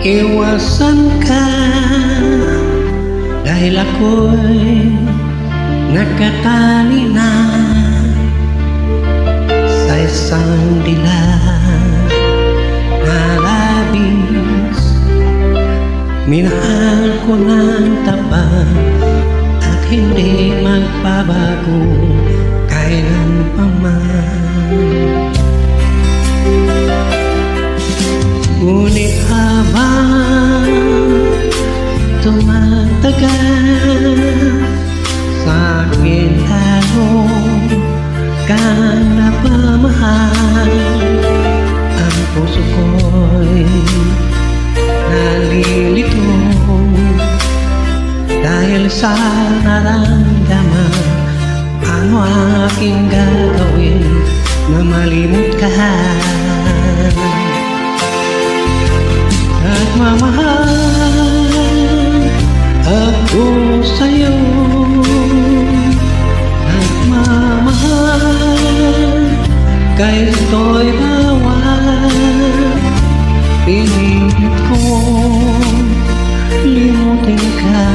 Iwasan ka dahil ako'y nakatali na sa isang dilag na labis. Minahal ko ng tapat at hindi magbabago kailanpaman. Ngunit habang tumatagal, sa akin lalo kang napamahal. Ang puso ko'y nalilito dahil sa naramdaman. Ano aking gagawin na malimot ka? Nagmamahal ako sa'yo, nagmamahal kahit ito'y bawal. Pinilit kong limutin ka,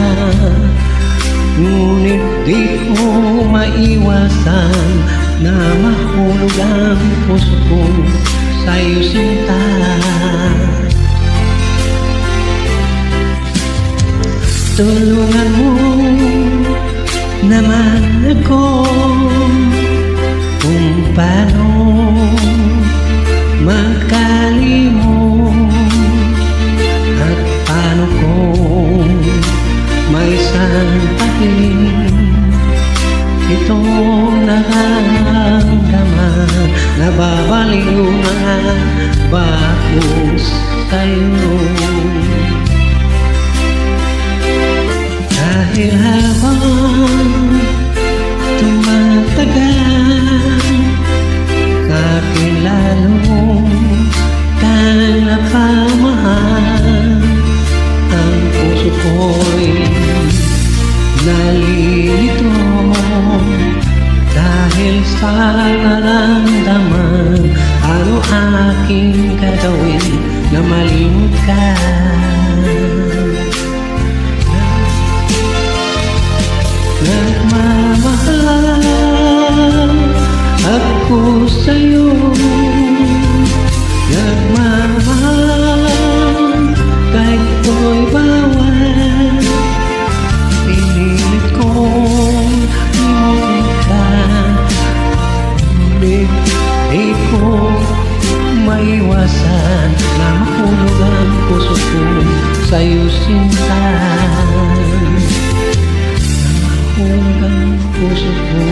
ngunit di ko maiwasan na mahulog ang puso ko sa'yo, sinta. Tulungan mo naman ako kung paano makalimot at paano kung may sampahin itong nararamdaman. Nababaliw na ba ako sa'yo? Dahil habang tumatagal, akin lalong kang napamahal. Ang puso ko'y nalilito dahil sa naramdaman. Ano aking gagawin na malimot ka? Nagmamahal ako sa'yo, nagmamahal kahit ito'y bawal. Pinilit kong limutin ka, ngunit di ko maiwasan na mahulog ang puso ko sa'yo, sinta. Ang puso ko